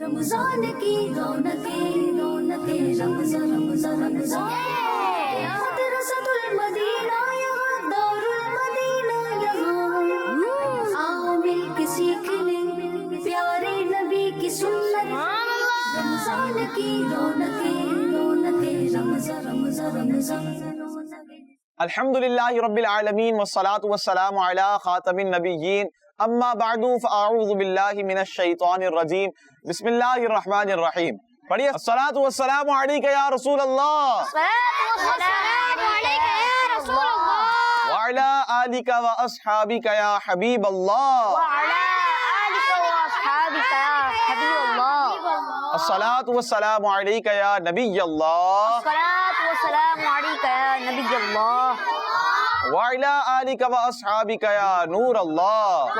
رمضان کی رونقیں رمضان رمضان رمضان مدرسۃ المدینہ یہاں دار المدینہ یہاں آؤ مل کے سیکھ لیں پیارے نبی کی سنت رمضان کی رونقیں رمضان رمضان رمضان الحمدللہ رب العالمین والصلاة والسلام علی خاتم النبیین اما بعد فاعوذ باللہ من الشیطان الرجیم بسم اللہ الرحمن الرحیم. پڑھیے الصلاة والسلام علیک یا رسول اللہ وعلی آلک و اصحابک یا حبیب اللہ الصلاة والسلام علیک یا نبی اللہ وعلی آلک و اصحابک یا نور اللہ.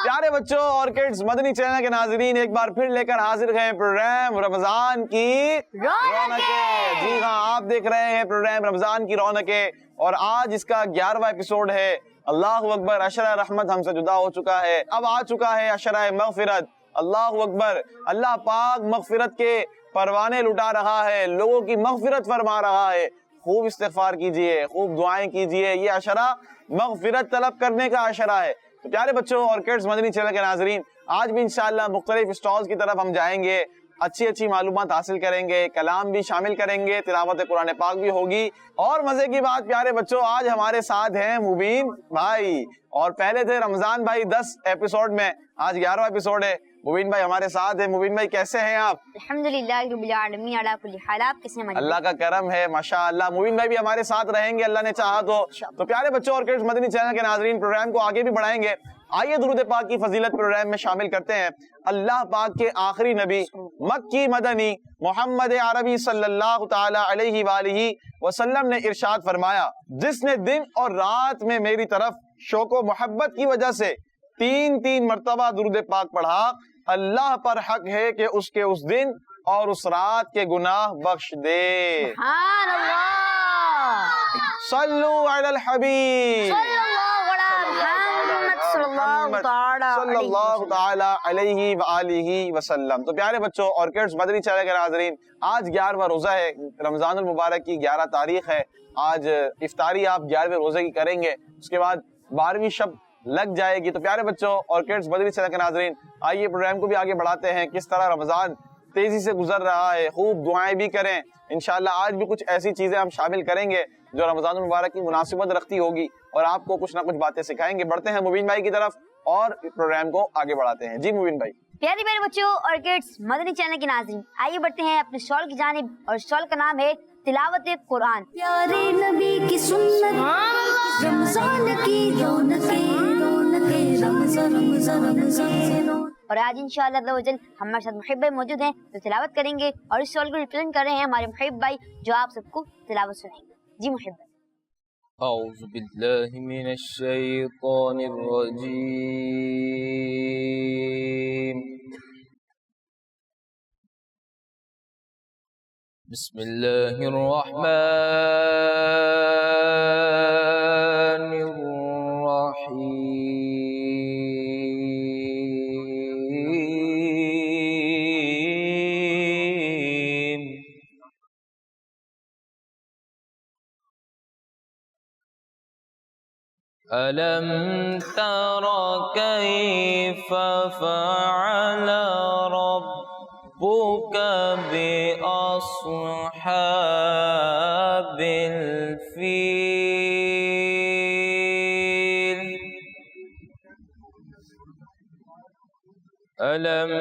پیارے بچوں اور کڈز، مدنی چینل کے ناظرین ایک بار پھر لے کر حاضر ہیں پروگرام رمضان کی رونقیں. جی ہاں، آپ دیکھ رہے ہیں پروگرام رمضان کی رونقیں اور آج اس کا 11واں ایپیسوڈ ہے. اللہ اکبر، عشرہ رحمت ہم سے جدا ہو چکا ہے، اب آ چکا ہے عشرہ مغفرت. اللہ اکبر، اللہ پاک مغفرت کے پروانے لٹا رہا ہے، لوگوں کی مغفرت فرما رہا ہے. خوب استغفار کیجئے، خوب دعائیں کیجئے، یہ عشرہ مغفرت طلب کرنے کا عشرہ ہے. تو پیارے بچوں اور کڈز مدنی چینل کے ناظرین، آج بھی انشاءاللہ مختلف اسٹالز کی طرف ہم جائیں گے، اچھی معلومات حاصل کریں گے، کلام بھی شامل کریں گے، تلاوت قرآن پاک بھی ہوگی. اور مزے کی بات پیارے بچوں، آج ہمارے ساتھ ہیں مبین بھائی، اور پہلے تھے رمضان بھائی 10 ایپیسوڈ میں، آج 11واں ایپیسوڈ ہے. مبین بھائی ہمارے ساتھ ہیں. مبین بھائی کیسے ہیں آپ؟ الحمدللہ رب العالمین علی کل حال. آپ کیسے ہیں؟ اللہ کا کرم ہے ماشاءاللہ. مبین بھائی بھی ہمارے ساتھ رہیں گے اللہ نے چاہا تو پیارے بچوں اور کڈز مدنی چینل کے ناظرین، پروگرام کو آگے بھی بڑھائیں گے. آئیے درود پاک کی فضیلت پروگرام میں شامل کرتے ہیں. اللہ پاک کے آخری نبی مکی مدنی محمد عربی صلی اللہ تعالی علیہ وآلہ وسلم نے ارشاد فرمایا، جس نے دن اور رات میں میری طرف شوق و محبت کی وجہ سے 3 مرتبہ درود پاک پڑھا، اللہ پر حق ہے کہ اس کے اس دن اور اس رات کے گناہ بخش دے. سبحان اللہ. صلو علی الحبیب صلی اللہ تعالی علیہ وآلہ وسلم. تو پیارے بچوں اور کڈز مدنی چینل کے ناظرین، آج 11واں روزہ ہے، رمضان المبارک کی 11 تاریخ ہے. آج افطاری آپ 11ویں روزے کی کریں گے، اس کے بعد 12ویں شب لگ جائے گی. تو پیارے بچوں اور کڈز مدنی چینل کے ناظرین، آئیے پروگرام کو بھی آگے بڑھاتے ہیں. کس طرح رمضان تیزی سے گزر رہا ہے، خوب دعائیں بھی کریں. انشاءاللہ آج بھی کچھ ایسی چیزیں ہم شامل کریں گے جو رمضان المبارک کی مناسبت رکھتی ہوگی اور آپ کو کچھ نہ کچھ باتیں سکھائیں گے. بڑھتے ہیں مبین بھائی کی طرف اور پروگرام کو آگے بڑھاتے ہیں. جی مبین بھائی. پیارے پیارے بچوں اور کڈز مدنی چینل کے ناظرین، آئیے بڑھتے ہیں اپنے اسٹال کی جانب، اور اسٹال کا نام ہے تلاوت قرآن. پیارے نبی کی سنت رمضان کی رونقیں رمضان رمضان رمضان. اور آج انشاءاللہ عز و جل ہمارے ساتھ محب بھائی موجود ہیں جو تلاوت کریں گے، اور اس اسٹال کو ریپرزینٹ کر رہے ہیں ہمارے محب بھائی جو آپ سب کو تلاوت سنائیں گے. جی محب بھائی. اعوذ باللہ من الشیطان الرجیم. بسم اللہ الرحمن الرحیم. أَلَمْ تَرَ كَيْفَ فَعَلَ رَبُّكَ بِأَصْحَابِ الْفِيلِ أَلَمْ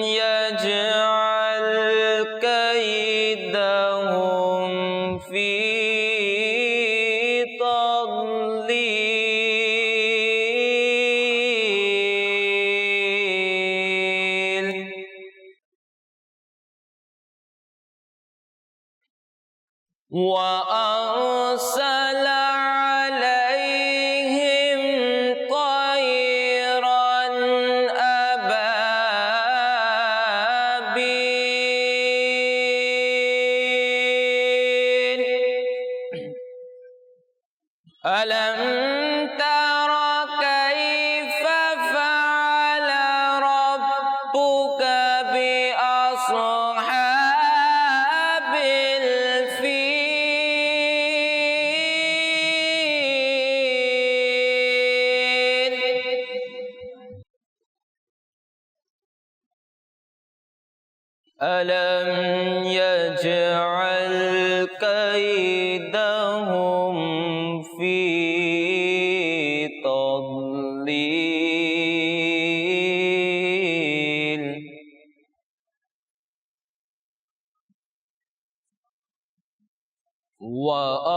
يَجْعَلْ كَيْدَهُمْ فِي وَأَرْسَلَ عَلَيْهِمْ طَيْرًا أَبَابِيلَ أَلَمْ تَرَ كَيْفَ فَعَلَ ألم يجعل كيدهم في تضليل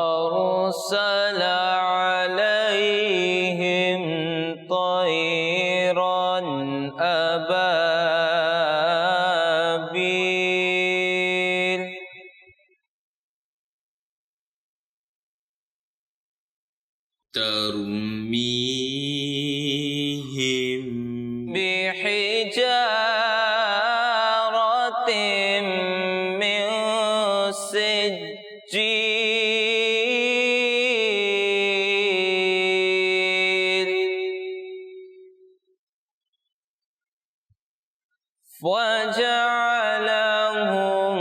وأرسل عليهم طيرا أبابيل ترميهم بحجارة من سجيل وجعلهم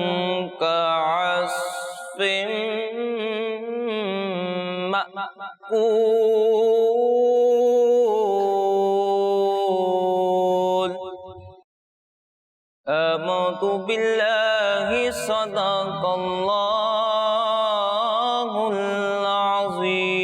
كعصف مأكول آمنت بالله صدق الله العظيم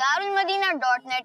darulmadina.net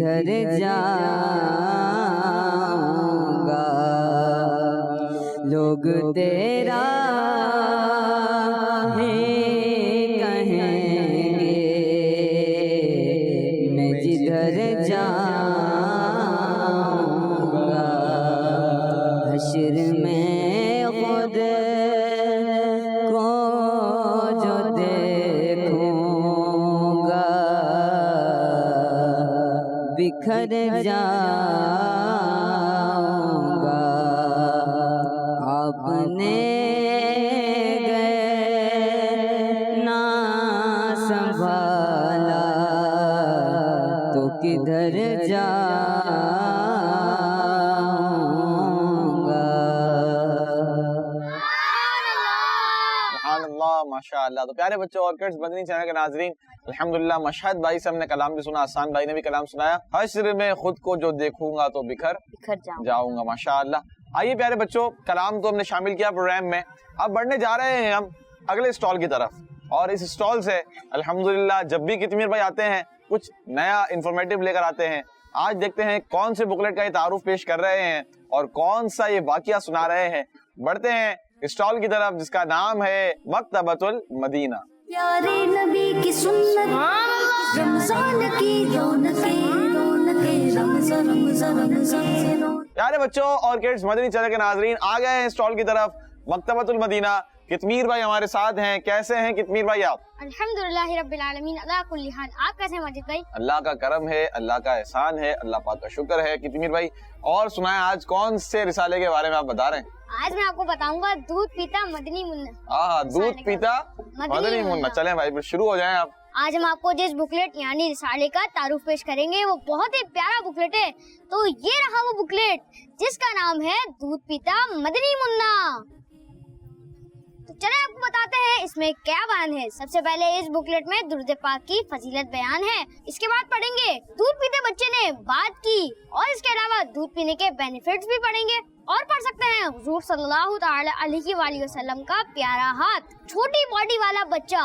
جدھر جاؤں گا لوگ تیرا ہے کہیں گے، میں جدھر جاؤں گا حشر میں خود کو جو دیکھوں گا بکھر جاؤں گا، اپنے گئے نہ سنبھالا تو کدھر جاؤں گا۔ سبحان اللہ، ماشاء اللہ۔ تو پیارے بچوں اور کڈس مدنی چینل کے ناظرین، الحمدللہ مشہد بھائی سے ہم نے کلام بھی سنا، آسان بھائی نے بھی کلام سنایا، حشر میں خود کو جو دیکھوں گا تو بکھر جاؤں گا، ماشاء اللہ۔ آئیے پیارے بچوں، کلام تو ہم نے شامل کیا پروگرام میں، اب بڑھنے جا رہے ہیں ہم اگلے سٹال کی طرف، اور اس سٹال سے الحمدللہ جب بھی کتمیر بھائی آتے ہیں کچھ نیا انفارمیٹیو لے کر آتے ہیں۔ آج دیکھتے ہیں کون سے بکلیٹ کا یہ تعارف پیش کر رہے ہیں اور کون سا یہ واقعہ سنا رہے ہیں۔ بڑھتے ہیں اسٹال کی طرف جس کا نام ہے مکتبۃ المدینہ۔ پیارے نبی کی سنت، رمضان کی رونقیں رونقیں، رمضان رمضان رمضان۔ پیارے بچوں اور کڈس مدنی چینل کے ناظرین، آ گئے ہیں اسٹال کی طرف مکتبۃ المدینہ۔ کتمیر بھائی ہمارے ساتھ ہیں، کیسے ہیں کتمیر بھائی آپ؟ الحمدللہ رب العالمین، اللہ کل حال۔ آپ کیسے ہیں ماجد بھائی؟ اللہ کا کرم ہے، اللہ کا احسان ہے، اللہ پاک کا شکر ہے۔ کتمیر بھائی اور سنائیں آج کون سے رسالے کے بارے میں آپ بتا رہے ہیں؟ آج میں آپ کو بتاؤں گا دودھ پیتا مدنی منا۔ دودھ پیتا مدنی منا۔ چلیں بھائی پھر شروع ہو جائیں آپ۔ آج ہم آپ کو جس بکلیٹ یعنی رسالے کا تعارف پیش کریں گے وہ بہت ہی پیارا بکلیٹ ہے۔ تو یہ رہا وہ بکلیٹ جس کا نام ہے دودھ پیتا مدنی منا۔ تو چلیں آپ کو بتاتے ہیں اس میں کیا بیان ہے۔ سب سے پہلے اس بکلیٹ میں درود پاک کی فضیلت بیان ہے، اس کے بعد پڑھیں گے دودھ پیتے بچے نے بات کی، اور اس کے علاوہ دودھ پینے کے بینیفٹس بھی پڑھیں گے، اور پڑھ سکتے ہیں حضور صلی اللہ تعالی علیہ وآلہ وسلم کا پیارا ہاتھ، چھوٹی باڈی والا بچہ،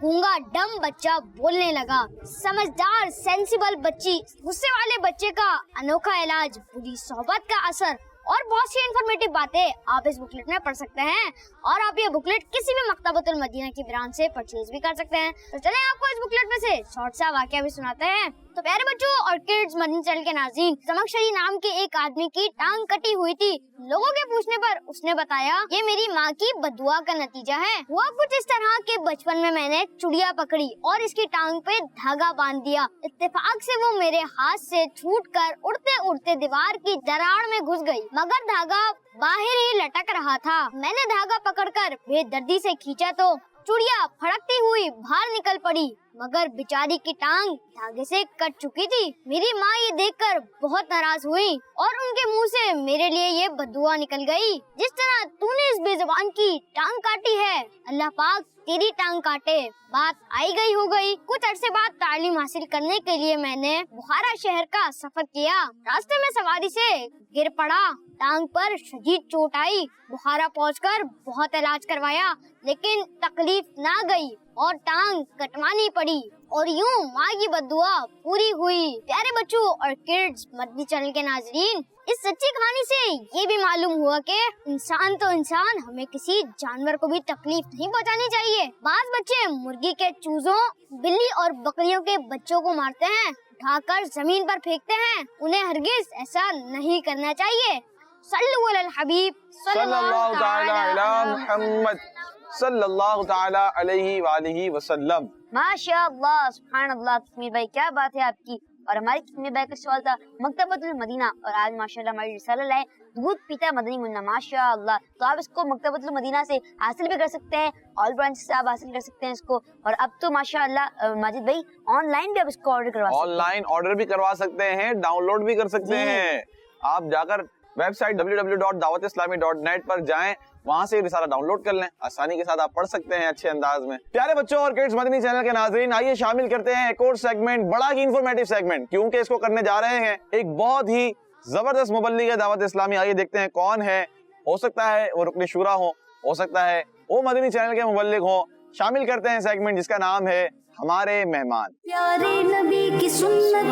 گونگا ڈم بچہ بولنے لگا، سمجھدار سینسیبل بچی، غصے والے بچے کا انوکھا علاج، بری صحبت کا اثر، اور بہت سی انفارمیٹیو باتیں آپ اس بکلیٹ میں پڑھ سکتے ہیں، اور آپ یہ بکلیٹ کسی بھی مکتبۃ المدینہ کی برانچ سے پرچیز بھی کر سکتے ہیں۔ تو چلیں آپ کو اس بکلیٹ میں سے شارٹ سا واقعہ بھی سناتے ہیں۔ تو پیارے بچوں اور کڈس مدنی چینل کے ناظرین، زمخشری نام کے ایک آدمی کی ٹانگ کٹی ہوئی تھی۔ لوگوں کے پوچھنے پر اس نے بتایا یہ میری ماں کی بددعا کا نتیجہ ہے۔ ہوا کچھ اس طرح کہ بچپن میں نے چڑیا پکڑی اور اس کی ٹانگ پہ دھاگا باندھ دیا، اتفاق سے وہ میرے ہاتھ سے چھوٹ کر اڑتے اڑتے دیوار کی دراڑ میں گھس گئی، مگر دھاگا باہر ہی لٹک رہا تھا۔ میں نے دھاگا پکڑ کر بے دردی سے کھینچا تو چڑیا پھڑکتی ہوئی باہر نکل پڑی، مگر بیچاری کی ٹانگ دھاگے سے کٹ چکی تھی۔ میری ماں یہ دیکھ کر بہت ناراض ہوئی اور ان کے منہ سے میرے لیے یہ بددعا نکل گئی، جس طرح تو نے اس بے زبان کی ٹانگ کاٹی ہے، اللہ پاک تیری ٹانگ کاٹے۔ بات آئی گئی ہو گئی۔ کچھ عرصے بعد تعلیم حاصل کرنے کے لیے میں نے بخارا شہر کا سفر کیا۔ راستے میں سواری سے گر پڑا، ٹانگ پر شدید چوٹ آئی، بخارا پہنچ کر بہت علاج کروایا، لیکن تکلیف نہ گئی اور ٹانگ کٹوانی پڑی، اور یوں ماں کی بددعا پوری ہوئی۔ پیارے بچوں اور کڈس مدنی چینل کے ناظرین، اس سچی کہانی سے یہ بھی معلوم ہوا کہ انسان تو انسان، ہمیں کسی جانور کو بھی تکلیف نہیں پہنچانی چاہیے۔ بعض بچے مرغی کے چوزوں، بلی اور بکریوں کے بچوں کو مارتے ہیں، اٹھا کر زمین پر پھینکتے ہیں، انہیں ہرگز ایسا نہیں کرنا چاہیے۔ صلو علی الحبیب صلی اللہ تعالی علی محمد صلی اللہ تعالی علیہ وآلہ وسلم۔ ماشاء اللہ، سبحان اللہ۔ کشمیر بھائی کیا بات ہے آپ کی۔ اور ہماری کشمیر بھائی کا سوال تھا مکتبۃ المدینہ، اور آج ماشاءاللہ ہماری رسالہ لائے دودھ پیتا مدنی منا، ماشاء اللہ۔ تو آپ اس کو مکتبۃ المدینہ سے حاصل بھی کر سکتے ہیں، آل برانچ سے آپ حاصل کر سکتے ہیں اس کو، اور اب تو ماشاء اللہ ماجد بھائی آن لائن بھی آپ اس کو آرڈر کروا سکتے ہیں، آن لائن آرڈر بھی کروا سکتے ہیں، ڈاؤن لوڈ بھی کر سکتے ہیں۔ آپ جا کر ویب سائٹ www.dawatislami.net پر جائیں، وہاں سے رسالہ ڈاؤن لوڈ کر لیں، آسانی کے ساتھ آپ پڑھ سکتے ہیں اچھے انداز میں۔ پیارے بچوں اور کڈس مدنی چینل کے ناظرین، آئیے شامل کرتے ہیں ایک اور سیگمنٹ، بڑا ہی انفارمیٹیو سیگمنٹ، کیونکہ اس کو کرنے جا رہے ہیں ایک بہت ہی زبردست مبلغ دعوت اسلامی۔ آئیے دیکھتے ہیں کون ہے، ہو سکتا ہے وہ رکن شورا ہو سکتا ہے وہ مدنی چینل کے مبلغ ہوں۔ شامل کرتے ہیں سیگمنٹ جس کا نام ہے ہمارے مہمان۔ پیارے نبی کی سنت،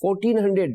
1400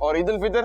اور عید الفطر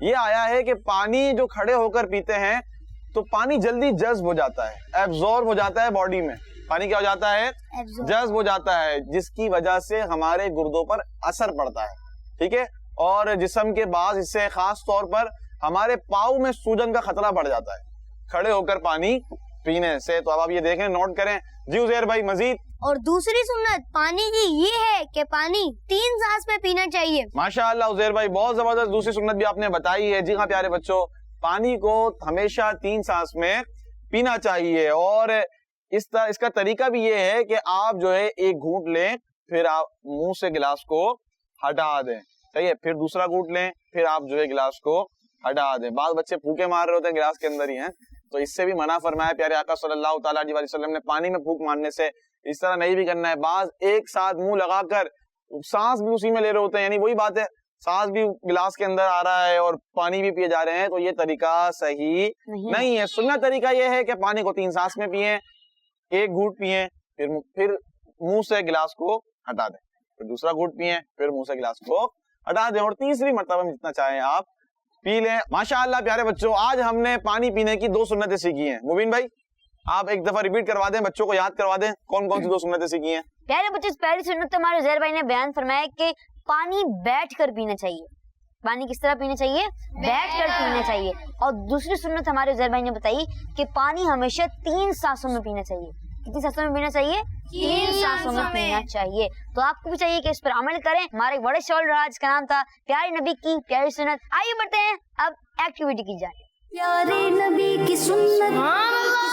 یہ آیا ہے کہ پانی جو کھڑے ہو کر پیتے ہیں تو پانی جلدی جذب ہو جاتا ہے, ایبزورب ہو جاتا ہے باڈی میں. پانی کیا ہو جاتا ہے؟ جذب ہو جاتا ہے, جس کی وجہ سے ہمارے گردوں پر اثر پڑتا ہے. ٹھیک ہے, اور جسم کے بعض حصے خاص طور پر ہمارے پاؤں میں سوجن کا خطرہ بڑھ جاتا ہے کھڑے ہو کر پانی پینے سے. تو اب آپ یہ دیکھیں, نوٹ کریں. جی عزیر بھائی مزید. اور دوسری سنت پانی کی یہ ہے کہ پانی 3 سانس میں پینا چاہیے. ماشاء اللہ عزیر بھائی, بہت زبردست دوسری سنت بھی آپ نے بتائی ہے. جی ہاں پیارے بچوں, پانی کو ہمیشہ 3 سانس میں پینا چاہیے. اور اس کا طریقہ بھی یہ ہے کہ آپ جو ہے ایک گھونٹ لیں, پھر آپ منہ سے گلاس کو ہٹا دیں. صحیح ہے, پھر دوسرا گھونٹ لیں, پھر آپ جو ہے گلاس کو ہٹا دیں. بعض بچے پھوکے مار رہے ہوتے ہیں گلاس کے اندر ہی ہیں, تو اس سے بھی منع فرمایا پیارے آقا صلی اللہ تعالیٰ علیہ وسلم نے پانی میں پھونک مارنے سے. اس طرح نہیں بھی کرنا ہے. بعض ایک ساتھ منہ لگا کر سانس بھی اسی میں لے رہے ہوتے ہیں, یعنی وہی بات ہے, سانس بھی گلاس کے اندر آ رہا ہے اور پانی بھی پیے جا رہے ہیں, تو یہ طریقہ صحیح نہیں ہے. سنت طریقہ یہ ہے کہ پانی کو 3 سانس میں پیئیں, ایک گھونٹ پیئیں, پھر منہ سے گلاس کو ہٹا دیں, پھر دوسرا گھونٹ پیئیں, پھر منہ سے گلاس کو ہٹا دیں, اور تیسری مرتبہ میں جتنا چاہیں آپ پی لیں. ماشاءاللہ پیارے بچوں, آج ہم نے پانی پینے کی 2 سنتیں سیکھی ہیں. مبین بھائی آپ ایک دفعہ ریپیٹ کروا دیں, بچوں کو یاد کروا دیں کون کون سی 2 سنتیں سیکھی ہیں. پیارے بچے, پہلی سنت تو ہمارے زہر بھائی نے بیان فرمایا کہ پانی بیٹھ کر پینا چاہیے. پانی کس طرح پینا چاہیے؟ بیٹھ کر پینا چاہیے. اور دوسری سنت ہمارے زہر بھائی نے بتائی کہ پانی ہمیشہ 3 سانسوں میں پینا چاہیے. کتنی سانسوں میں پینا چاہیے؟ 3 سانسوں میں پینا چاہیے. تو آپ کو بھی چاہیے کہ اس پر عمل کریں. ہمارا ایک بڑا سوال رہا جس کا نام تھا پیارے نبی کی پیاری سنت. آئیے بڑھتے ہیں, اب ایکٹیویٹی کی جائے. پیارے نبی کی سنت,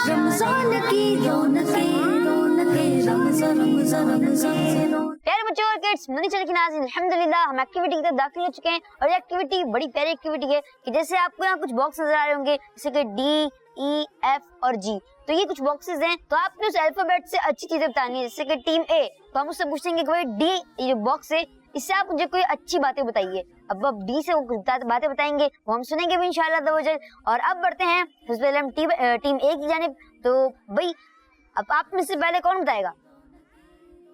رمضان کی رونقیں, رونقیں رمضان رمضان رمضان. پیارے بچوں اور کڈس, مدنی چینل کے ناظرین, الحمدللہ ہم ایکٹیویٹی کی طرف داخل ہو چکے ہیں. اور یہ ایکٹیویٹی بڑی پیاری ایکٹیویٹی ہے کہ جیسے آپ کو یہاں کچھ باکس نظر آ رہے ہوں گے, جیسے کہ ڈی, ای, ایف اور جی. تو یہ کچھ باکسز ہیں, تو آپ نے اس الفابیٹ سے اچھی چیزیں بتانی ہے. جیسے کہ ٹیم اے, تو ہم اس سے پوچھیں گے کہ ڈی یہ جو باکس ہے اس سے آپ مجھے کوئی اچھی باتیں بتائیے. اب ڈی سے وہ باتیں بتائیں گے, وہ ہم سنیں گے بھی انشاءاللہ. اور اب بڑھتے ہیں اس پہلے ہم ٹیم اے کی جانب. تو بھائی اب آپ میں سے پہلے کون بتائے گا؟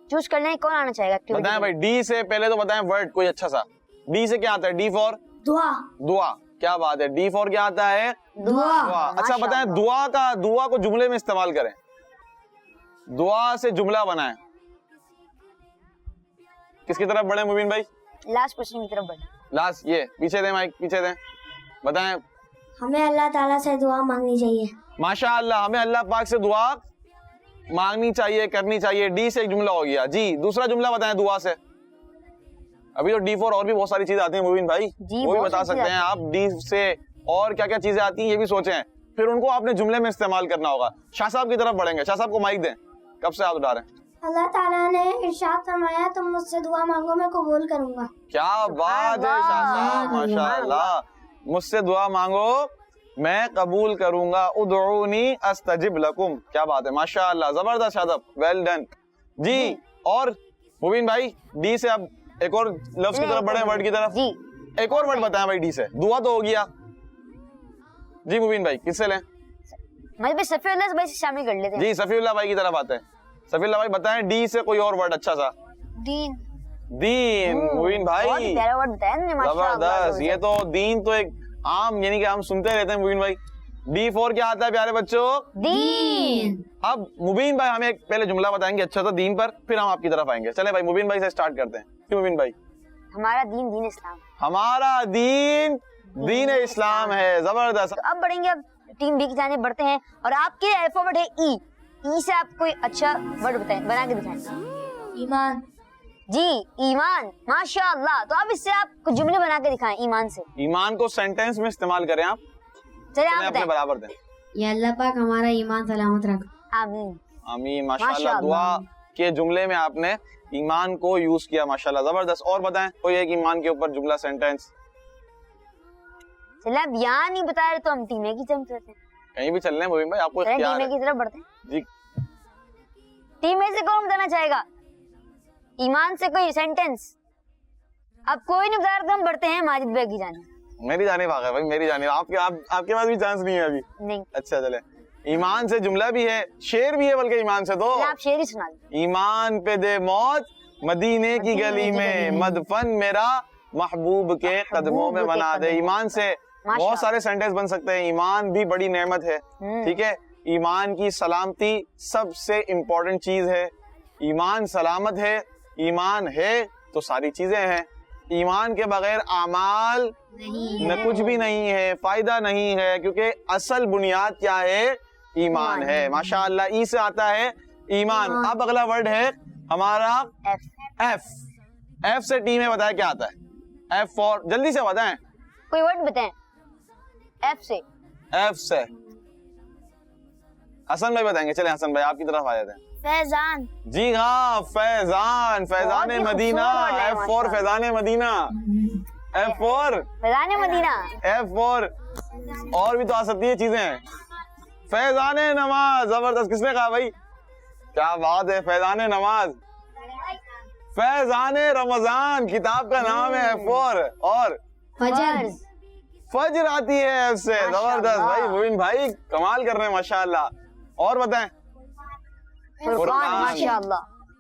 چوز کر لیں کون آنا چاہے گا. بتائیں بھائی, ڈی سے پہلے تو بتائیں ورڈ کوئی اچھا سا. ڈی سے کیا آتا ہے؟ ڈی فور دعا. دعا. کیا بات ہے, ڈی فور کیا آتا ہے؟ دعا. اچھا بتائیں, دعا کو جملے میں استعمال کریں, دعا سے جملہ بنائیں. کس کی طرف بڑھیں مبین بھائی؟ لاسٹ کوشچن کی طرف بڑھیں. لاسٹ, یہ پیچھے دیں مائک, پیچھے دیں. بتائیں. ہمیں اللہ تعالیٰ سے دعا مانگنی چاہیے. ماشاء اللہ, ہمیں اللہ پاک سے دعا مانگنی چاہیے, کرنی چاہیے. ڈی سے ایک جملہ ہو گیا. جی دوسرا جملہ بتائیں دعا سے. ابھی تو ڈی فور اور بھی بہت ساری چیزیں آتی ہیں مبین بھائی, وہ بھی بتا سکتے ہیں آپ. ڈی سے اور کیا کیا چیزیں آتی ہیں یہ بھی سوچیں, پھر ان کو آپ نے جملے میں استعمال کرنا ہوگا. شاہ صاحب کی طرف بڑھیں گے. شاہ صاحب کو مائک دیں. کب سے آپ اٹھا رہے ہیں؟ اللہ تعالیٰ نے ارشاد فرمایا تم مجھ سے دعا مانگو میں قبول کروں گا. کیا بات ہے شاہ صاحب, ماشاء اللہ. مجھ سے دعا مانگو میں قبول کروں گا. ادعونی استجب لکم. کیا بات ہے, ماشاء اللہ, زبردست شاہ صاحب, ویل ڈن. جی اور مبین بھائی, ڈی سے اب ایک اور لفظ کی طرف بڑھیں, ورڈ کی طرف. جی ایک اور ورڈ بتائیں بھائی ڈی سے. دعا تو ہو گیا. جی مبین بھائی کس سے لیں؟ میں صفی اللہ بھائی سے شامل کر لیتے ہیں. جی صفی اللہ بھائی کی طرف آتے ہیں. صفی اللہ بھائی بتائیں ڈی سے کوئی اور ورڈ اچھا سا. دین. دین. مبین بہت بھائی پیارا ورڈ بتایا نا, ماشاءاللہ. زبردست. یہ تو دین تو ایک عام, یعنی کہ ہم سنتے رہتے ہیں مبین بھائی. ڈی فور کیا آتا ہے پیارے بچوں؟ دین. اب مبین بھائی ہمیں ایک پہلے جملہ بتائیں گے اچھا سا دین پر, پھر ہم آپ کی طرف آئیں گے. چلیں بھائی مبین بھائی سے اسٹارٹ کرتے ہیں. کیوں مبین بھائی؟ ہمارا دین دین اسلام. ہمارا دین دین اسلام ہے. زبردست. اب بڑھیں گے, اب ٹیم بی کی جانب بڑھتے ہیں. اور آپ کے الفابیٹ ہے ای. ای سے آپ کوئی اچھا ورڈ بتائیں, بنا کے دکھائیں. ایمان. جی ایمان, ماشاء اللہ. تو اب اس سے آپ کچھ جملے بنا کے دکھائیں ایمان سے. ایمان کو سینٹینس میں استعمال کریں آپ. چلے آپ اپنے بتائیں. برابر دیں. یا اللہ پاک ہمارا ایمان سلامت رکھ. آمین. آمین. ماشاءاللہ, دعا کے جملے میں آپ نے ایمان کو یوز کیا, ماشاءاللہ, زبردست. اور بتائیں کوئی ایک ایمان کے اوپر جملہ, سینٹینس. چلے اب یہاں نہیں بتا رہے تو ہم ٹیم اے کی جانب چلتے ہیں. کہیں بھی چل رہے ہیں مبین بھائی, آپ کو ٹیم اختیار اے ہے. کی طرف بڑھتے ہیں. جی ٹیم اے سے کون بتانا چاہے گا ایمان سے کوئی سینٹینس؟ اب کوئی نہیں بتا رہا تو ہم بڑھتے ہیں ماجد بھائی کی جانب. میری جانب آ گئے بھائی, میری جانب. آپ کے پاس بھی چانس نہیں ہے ابھی. نہیں, اچھا چلے. ایمان سے جملہ بھی ہے, شعر بھی ہے بلکہ ایمان سے. تو آپ شعر ہی سنا دیں. ایمان پہ دے موت مدینے کی گلی میں, مدفن میرا محبوب کے قدموں میں بنا دے. ایمان سے بہت سارے سینٹینس بن سکتے ہیں. ایمان بھی بڑی نعمت ہے, ٹھیک ہے. ایمان کی سلامتی سب سے امپورٹنٹ چیز ہے. ایمان سلامت ہے, ایمان ہے تو ساری چیزیں ہیں. ایمان کے بغیر اعمال نہ کچھ بھی نہیں ہے, فائدہ نہیں ہے, کیونکہ اصل بنیاد کیا ہے؟ ایمان ہے. ماشاءاللہ, ای سے آتا ہے ایمان. اب اگلا ورڈ ہے ہمارا ایف. ایف سے ٹیم میں بتایا کیا آتا ہے؟ ایف فور, جلدی سے بتائیں کوئی ورڈ بتائیں. ایف سے. ایف سے حسن بھائی بتائیں گے. چلیں حسن بھائی آپ کی طرف آ جاتے ہیں. فیضان. جی ہاں, Faizan. Faizan Madina. F four Faizan Madina. F four Faizan Madina. F four. اور بھی تو آ سکتی ہے چیزیں. فیضان نماز. زبردست. کس نے کہا بھائی؟ کیا بات ہے. فیضان نماز. فیضان رمضان کتاب کا نام ہے ایف فور. اور فجر. فجر آتی ہے ایف سے. زبردست بھائی. مبین بھائی کمال کر رہے ہیں ماشاءاللہ. اور بتائیں. فرقان. ماشاءاللہ.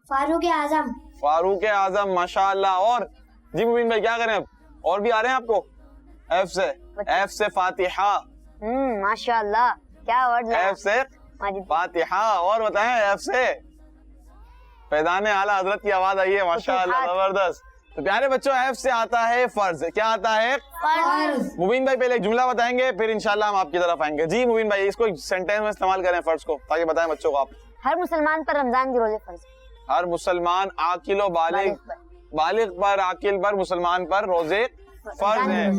فاروق اعظم. فاروق اعظم. ماشاءاللہ. اور جی مبین بھائی کیا کریں اب؟ اور بھی آ رہے ہیں آپ کو ایف سے. ایف سے فاتحہ. ماشاءاللہ, کیا ورڈ ہے. ایف سے فاتحہ. اور بتائیں ایف سے فیضان اعلیٰ حضرت کی آواز آئی ہے. ماشاءاللہ, زبردست. تو پیارے بچوں, ایف سے آتا ہے فرض. کیا آتا ہے؟ فرض. مبین بھائی پہلے ایک جملہ بتائیں گے, پھر انشاءاللہ ہم آپ کی طرف آئیں گے. جی مبین بھائی, اس کو سینٹینس میں استعمال کریں فرض کو, تاکہ بتائیں بچوں کو آپ. ہر مسلمان پر رمضان کے روزے فرض. ہر مسلمان عاقل و بالغ پر, عاقل پر, مسلمان پر روزے فرض ہیں.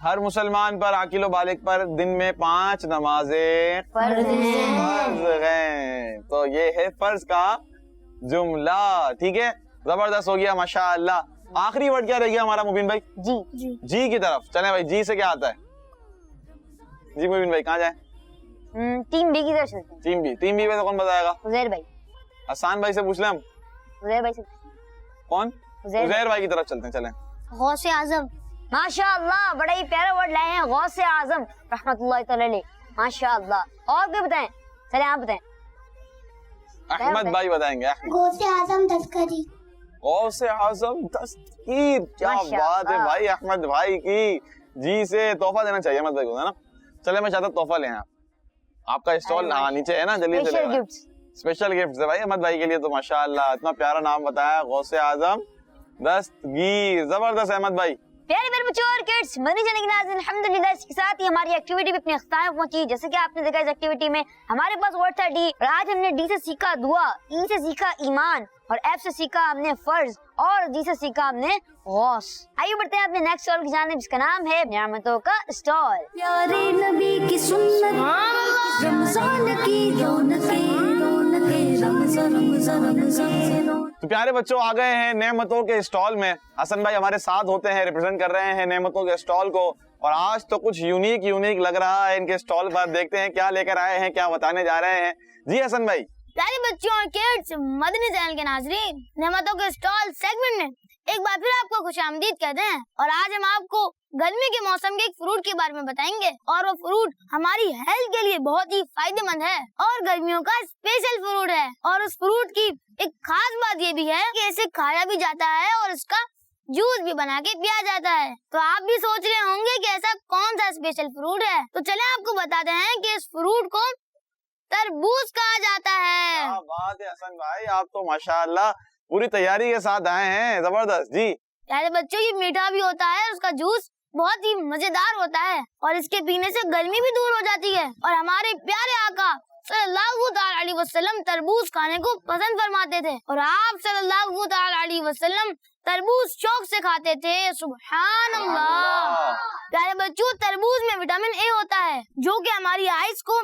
ہر مسلمان پر, عاقل و بالغ پر دن میں 5 نمازیں فرض ہیں. تو یہ ہے فرض کا جملہ, ٹھیک ہے. زبردست ہو گیا ماشاءاللہ. آخری ورڈ کیا رہ گیا ہمارا مبین بھائی؟ جی. جی کی طرف چلیں بھائی. جی سے کیا آتا ہے؟ جی مبین بھائی کہاں جائیں؟ ٹیم بی کی طرف چلتے ہیں. Team B. ٹیم بی میں سے کون بتائے گا؟ عزیر بھائی. حسان بھائی سے پوچھ لیں ہم. عزیر بھائی سے. کون؟ عزیر بھائی کی طرف چلتے ہیں. چلیں. غوث اعظم. ماشاءاللہ, بڑا ہی پیارا ورڈ لائے ہیں. غوث اعظم رحمت اللہ تعالی علیہ. ماشاءاللہ. اور کوئی بتائیں. چلیں آپ بتائیں. احمد بھائی بتائیں گے. غوث اعظم تذکری. غوث اعظم تذکیر. کیا بات ہے بھائی احمد بھائی کی. جی سے تحفہ دینا چاہیے احمد بھائی کو, ہے نا. چلے میں چاہتا ہوں تحفہ لیں آپ کا اسٹال نیچے ہے نا, جلدی سے اسپیشل گفٹ ہے بھائی احمد بھائی کے لیے. تو ماشاءاللہ اتنا پیارا نام بتایا, غوث اعظم دستگیر. زبردست احمد بھائی. پیارے پیارے بچوں اور کڈس, مدنی چینل کے ناظرین, الحمدللہ اس کے ساتھ ہی ہماری ایکٹیویٹی بھی اپنے اختتام پہنچی. جیسے کہ آپ نے دیکھا اس ایکٹیویٹی میں ہمارے پاس ورڈ تھا ڈی, اور آج ہم نے ڈی سے سیکھا دعا, ای سے سیکھا ایمان, اور ایف سے سیکھا ہم نے فرض, اور جی سے سیکھا ہم نے غوث. آئیے بڑھتے ہیں اپنے نیکسٹ اسٹال کی جانب, جس کا نام ہے نعمتوں کا اسٹال. پیارے نبی کی سنت, رمضان کی رونقیں, رمضان رمضان. تو پیارے بچوں آ گئے ہیں نعمتوں کے اسٹال میں. حسن بھائی ہمارے ساتھ ہوتے ہیں, ریپرزینٹ کر رہے ہیں نعمتوں کے اسٹال کو, اور آج تو کچھ یونیک لگ رہا ہے ان کے اسٹال پر. دیکھتے ہیں کیا لے کر آئے ہیں, کیا بتانے جا رہے ہیں. جی حسن بھائی. پیارے بچوں اور کڈس, مدنی چینل کے ناظرین, نعمتوں کے اسٹال سیگمنٹ میں ایک بار پھر آپ کو خوش آمدید کہتے ہیں. اور آج ہم آپ کو گرمی کے موسم کے ایک فروٹ کے بارے میں بتائیں گے, اور وہ فروٹ ہماری ہیلتھ کے لیے بہت ہی فائدہ مند ہے, اور گرمیوں کا اسپیشل فروٹ ہے. اور اس فروٹ کی ایک خاص بات یہ بھی ہے کہ اسے کھایا بھی جاتا ہے, اور اس کا جوس بھی بنا کے پیا جاتا ہے. تو آپ بھی سوچ رہے ہوں گے کہ ایسا کون سا اسپیشل فروٹ ہے. تو چلیں آپ کو بتاتے ہیں کہ اس فروٹ کو تربوز کہا جاتا ہے. کیا بات ہے حسن بھائی, آپ تو ماشاءاللہ پوری تیاری کے ساتھ آئے ہیں. زبردست. جی پیارے بچوں, یہ میٹھا بھی ہوتا ہے, اس کا جوس بہت ہی مزیدار ہوتا ہے, اور اس کے پینے سے گرمی بھی دور ہو جاتی ہے. اور ہمارے پیارے آقا صلی اللہ تعالی علیہ وسلم تربوز کھانے کو پسند فرماتے تھے, اور آپ صلی اللہ تعالی علیہ وسلم تربوز شوق سے کھاتے تھے. سبحان اللہ. پیارے بچوں, تربوز میں وٹامن اے ہوتا ہے جو کہ ہماری آئز کو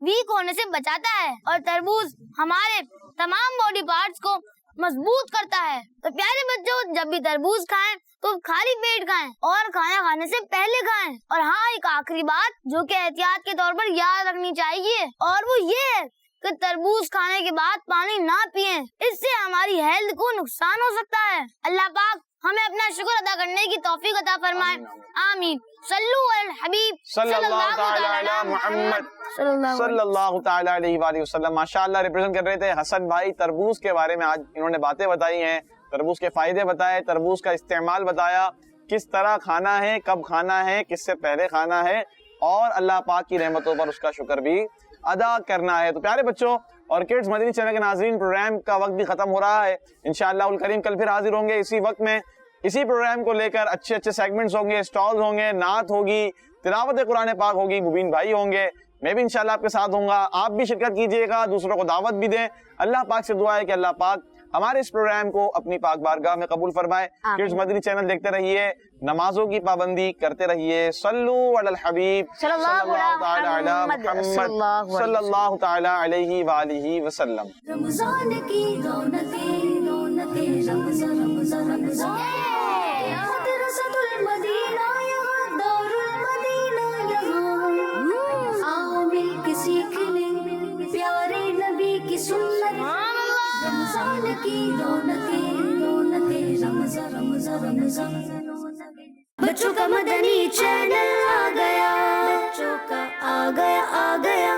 ویک ہونے سے بچاتا ہے, اور تربوز ہمارے تمام باڈی پارٹس کو مضبوط کرتا ہے. تو پیارے بچوں, جب بھی تربوز کھائیں تو خالی پیٹ کھائیں, اور کھانا کھانے سے پہلے کھائیں. اور ہاں, ایک آخری بات جو کہ احتیاط کے طور پر یاد رکھنی چاہیے, اور وہ یہ ہے کہ تربوز کھانے کے بعد پانی نہ پیئیں, اس سے ہماری ہیلتھ کو نقصان ہو سکتا ہے. اللہ پاک ہمیں اپنا شکر ادا کرنے کی توفیق عطا فرمائے. آمین. صلو علی الحبیب صلی اللہ تعالی علی محمد صلی اللہ تعالی علیہ وآلہ وسلم. ماشاءاللہ ریپرزینٹ کر رہے تھے حسن بھائی تربوز کے بارے میں. آج انہوں نے باتیں بتائی ہیں, تربوز کے فائدے بتائے, تربوز کا استعمال بتایا, کس طرح کھانا ہے, کب کھانا ہے, کس سے پہلے کھانا ہے, اور اللہ پاک کی رحمتوں پر اس کا شکر بھی ادا کرنا ہے. تو پیارے بچوں اور کڈز مدنی چینل کے ناظرین, پروگرام کا وقت بھی ختم ہو رہا ہے. انشاءاللہ الکریم کل پھر حاضر ہوں گے اسی وقت میں, اسی پروگرام کو لے کر. اچھے اچھے سیگمنٹس ہوں گے, سٹالز ہوں گے, نعت ہوگی, تلاوت قرآن پاک ہوگی, مبین بھائی ہوں گے, میں بھی انشاءاللہ آپ کے ساتھ ہوں گا. آپ بھی شرکت کیجئے گا, دوسروں کو دعوت بھی دیں. اللہ پاک سے دعا ہے کہ اللہ پاک ہمارے اس پروگرام کو اپنی پاک بارگاہ میں قبول فرمائے. کڈز مدنی چینل دیکھتے رہیے, نمازوں کی پابندی کرتے رہیے. صلو علی الحبیب صلی اللہ تعالی علیہ وآلہ وسلم. رمضان کی رونقیں رونقیں رمضان رمضان رمضان مدرسۃ المدینہ یہاں دار المدینہ یہاں آؤ مل کے سیکھ لیں پیارے نبی کی سنت. رمضان کی رونقیں رونقیں رمضان رمضان رمضان. بچوں کا مدنی چینل آ گیا, بچوں کا آ گیا